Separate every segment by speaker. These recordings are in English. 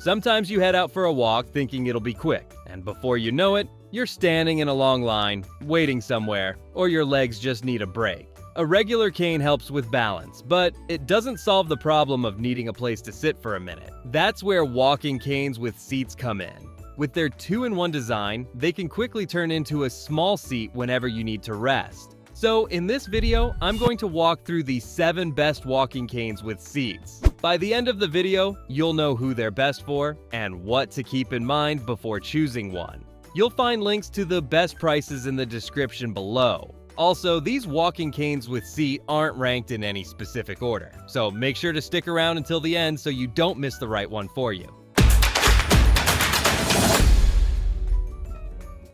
Speaker 1: Sometimes you head out for a walk thinking it'll be quick, and before you know it, you're standing in a long line, waiting somewhere, or your legs just need a break. A regular cane helps with balance, but it doesn't solve the problem of needing a place to sit for a minute. That's where walking canes with seats come in. With their 2-in-1 design, they can quickly turn into a small seat whenever you need to rest. So in this video, I'm going to walk through the 7 best walking canes with seats. By the end of the video, you'll know who they're best for and what to keep in mind before choosing one. You'll find links to the best prices in the description below. Also, these walking canes with seat aren't ranked in any specific order, so make sure to stick around until the end so you don't miss the right one for you.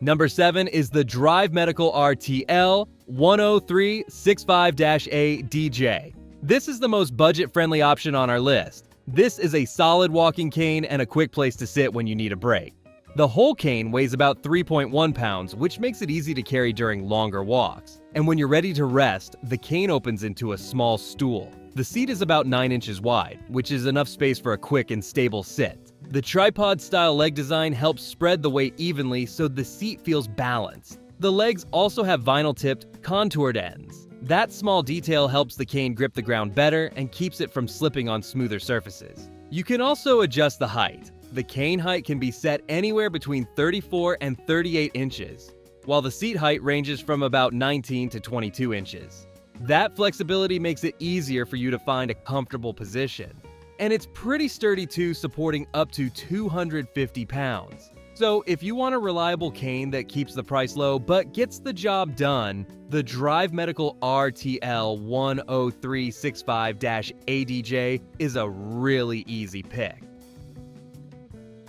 Speaker 1: Number 7 is the Drive Medical RTL 10365-A DJ. This is the most budget-friendly option on our list. This is a solid walking cane and a quick place to sit when you need a break. The whole cane weighs about 3.1 pounds, which makes it easy to carry during longer walks. And when you're ready to rest, the cane opens into a small stool. The seat is about 9 inches wide, which is enough space for a quick and stable sit. The tripod-style leg design helps spread the weight evenly so the seat feels balanced. The legs also have vinyl-tipped, contoured ends. That small detail helps the cane grip the ground better and keeps it from slipping on smoother surfaces. You can also adjust the height. The cane height can be set anywhere between 34 and 38 inches, while the seat height ranges from about 19 to 22 inches. That flexibility makes it easier for you to find a comfortable position. And it's pretty sturdy too, supporting up to 250 pounds. So if you want a reliable cane that keeps the price low but gets the job done, the Drive Medical RTL 10365-ADJ is a really easy pick.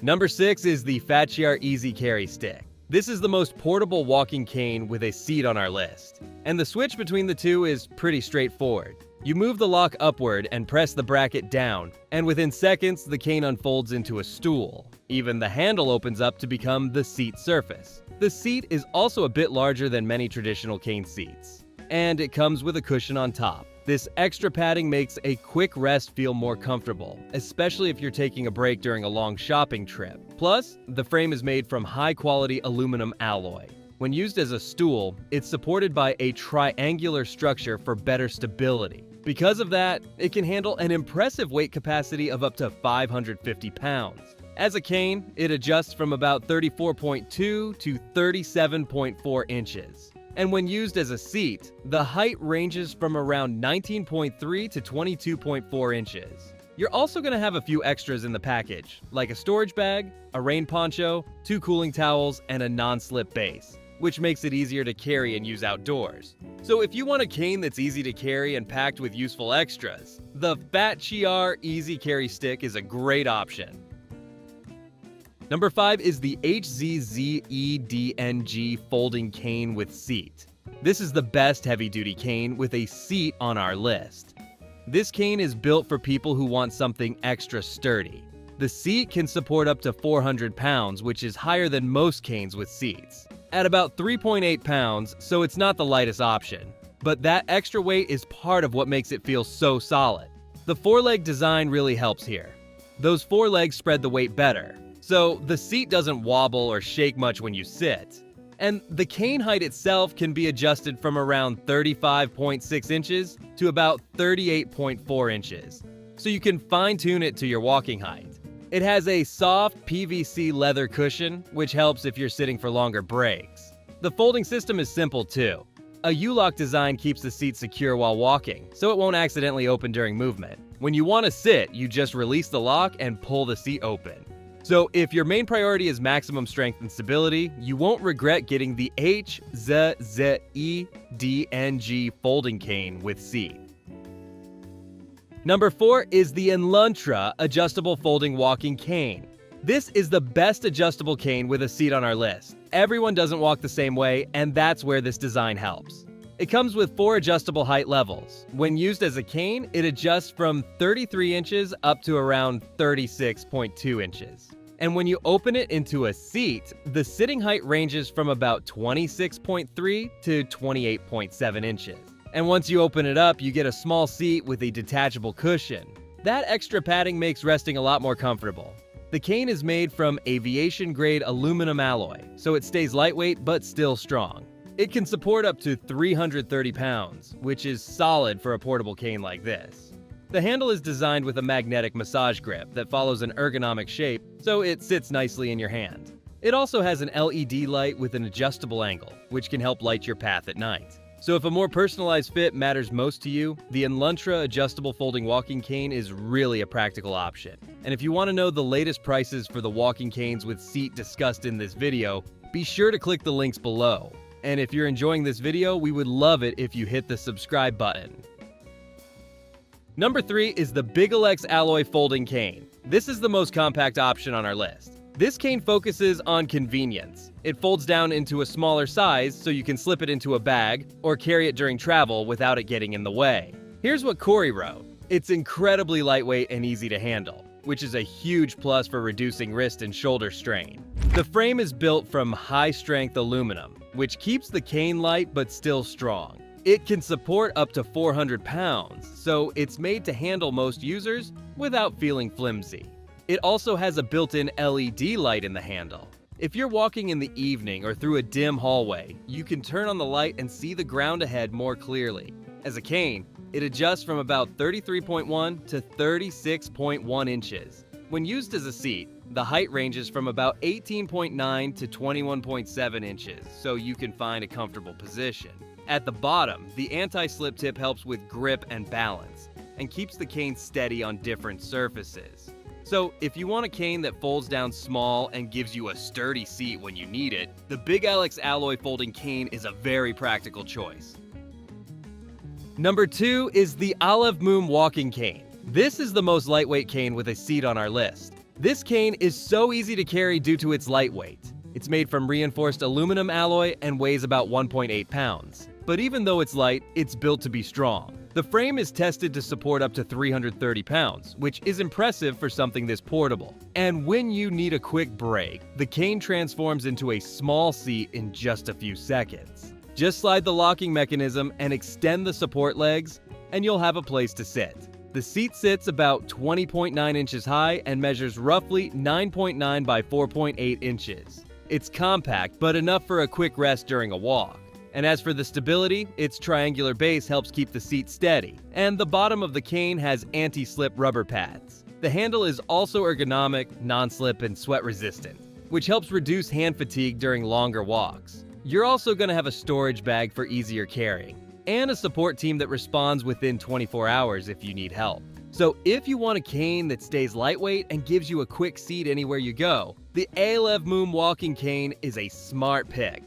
Speaker 1: Number 6 is the Fatchiar Easy Carry Stick. This is the most portable walking cane with a seat on our list. And the switch between the two is pretty straightforward. You move the lock upward and press the bracket down, and within seconds, the cane unfolds into a stool. Even the handle opens up to become the seat surface. The seat is also a bit larger than many traditional cane seats, and it comes with a cushion on top. This extra padding makes a quick rest feel more comfortable, especially if you're taking a break during a long shopping trip. Plus, the frame is made from high-quality aluminum alloy. When used as a stool, it's supported by a triangular structure for better stability. Because of that, it can handle an impressive weight capacity of up to 550 pounds. As a cane, it adjusts from about 34.2 to 37.4 inches. And when used as a seat, the height ranges from around 19.3 to 22.4 inches. You're also going to have a few extras in the package, like a storage bag, a rain poncho, 2 cooling towels, and a non-slip base, which makes it easier to carry and use outdoors. So if you want a cane that's easy to carry and packed with useful extras, the Fatchiar Easy Carry Stick is a great option. Number 5 is the HZZEDNG Folding Cane with Seat. This is the best heavy-duty cane with a seat on our list. This cane is built for people who want something extra sturdy. The seat can support up to 400 pounds, which is higher than most canes with seats. At about 3.8 pounds, so it's not the lightest option. But that extra weight is part of what makes it feel so solid. The 4-leg design really helps here. Those 4 legs spread the weight better, so the seat doesn't wobble or shake much when you sit. And the cane height itself can be adjusted from around 35.6 inches to about 38.4 inches, so you can fine-tune it to your walking height. It has a soft PVC leather cushion, which helps if you're sitting for longer breaks. The folding system is simple too. A U-lock design keeps the seat secure while walking, so it won't accidentally open during movement. When you want to sit, you just release the lock and pull the seat open. So if your main priority is maximum strength and stability, you won't regret getting the HZZEDNG folding cane with seat. Number 4 is the Elantra Adjustable Folding Walking Cane. This is the best adjustable cane with a seat on our list. Everyone doesn't walk the same way, and that's where this design helps. It comes with 4 adjustable height levels. When used as a cane, it adjusts from 33 inches up to around 36.2 inches. And when you open it into a seat, the sitting height ranges from about 26.3 to 28.7 inches. And once you open it up, you get a small seat with a detachable cushion. That extra padding makes resting a lot more comfortable. The cane is made from aviation-grade aluminum alloy, so it stays lightweight but still strong. It can support up to 330 pounds, which is solid for a portable cane like this. The handle is designed with a magnetic massage grip that follows an ergonomic shape, so it sits nicely in your hand. It also has an LED light with an adjustable angle, which can help light your path at night. So if a more personalized fit matters most to you, the Untitled adjustable folding walking cane is really a practical option. And if you want to know the latest prices for the walking canes with seat discussed in this video, be sure to click the links below. And if you're enjoying this video, we would love it if you hit the subscribe button. Number 3 is the Big-Alex Alloy Folding Cane. This is the most compact option on our list. This cane focuses on convenience. It folds down into a smaller size so you can slip it into a bag or carry it during travel without it getting in the way. Here's what Corey wrote. It's incredibly lightweight and easy to handle, which is a huge plus for reducing wrist and shoulder strain. The frame is built from high-strength aluminum, which keeps the cane light but still strong. It can support up to 400 pounds, so it's made to handle most users without feeling flimsy. It also has a built-in LED light in the handle. If you're walking in the evening or through a dim hallway, you can turn on the light and see the ground ahead more clearly. As a cane, it adjusts from about 33.1 to 36.1 inches. When used as a seat, the height ranges from about 18.9 to 21.7 inches, so you can find a comfortable position. At the bottom, the anti-slip tip helps with grip and balance, and keeps the cane steady on different surfaces. So, if you want a cane that folds down small and gives you a sturdy seat when you need it, the Big-Alex Alloy Folding Cane is a very practical choice. Number 2 is the Olive Moon Walking Cane. This is the most lightweight cane with a seat on our list. This cane is so easy to carry due to its lightweight. It's made from reinforced aluminum alloy and weighs about 1.8 pounds. But even though it's light, it's built to be strong. The frame is tested to support up to 330 pounds, which is impressive for something this portable. And when you need a quick break, the cane transforms into a small seat in just a few seconds. Just slide the locking mechanism and extend the support legs, and you'll have a place to sit. The seat sits about 20.9 inches high and measures roughly 9.9 by 4.8 inches. It's compact, but enough for a quick rest during a walk. And as for the stability, its triangular base helps keep the seat steady, and the bottom of the cane has anti-slip rubber pads. The handle is also ergonomic, non-slip, and sweat-resistant, which helps reduce hand fatigue during longer walks. You're also going to have a storage bag for easier carrying, and a support team that responds within 24 hours if you need help. So if you want a cane that stays lightweight and gives you a quick seat anywhere you go, the Olive Moon Walking Cane is a smart pick.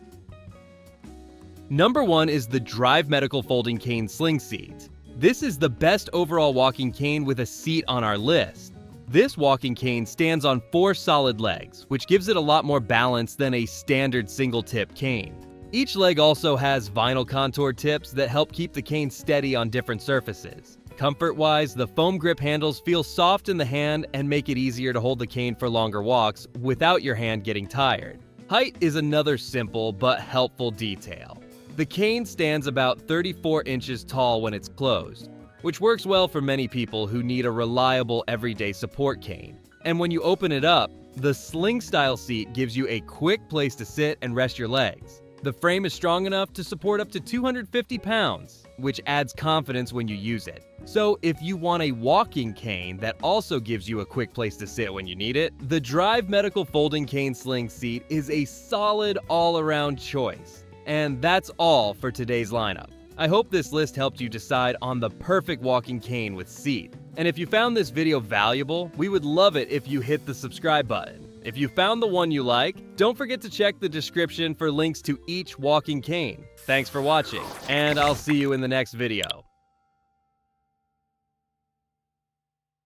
Speaker 1: Number 1 is the Drive Medical Folding Cane Sling Seat. This is the best overall walking cane with a seat on our list. This walking cane stands on 4 solid legs, which gives it a lot more balance than a standard single-tip cane. Each leg also has vinyl contour tips that help keep the cane steady on different surfaces. Comfort-wise, the foam grip handles feel soft in the hand and make it easier to hold the cane for longer walks without your hand getting tired. Height is another simple but helpful detail. The cane stands about 34 inches tall when it's closed, which works well for many people who need a reliable everyday support cane. And when you open it up, the sling-style seat gives you a quick place to sit and rest your legs. The frame is strong enough to support up to 250 pounds, which adds confidence when you use it. So if you want a walking cane that also gives you a quick place to sit when you need it, the Drive Medical Folding Cane Sling Seat is a solid all-around choice. And that's all for today's lineup. I hope this list helped you decide on the perfect walking cane with seat. And if you found this video valuable, we would love it if you hit the subscribe button. If you found the one you like, don't forget to check the description for links to each walking cane. Thanks for watching, and I'll see you in the next video.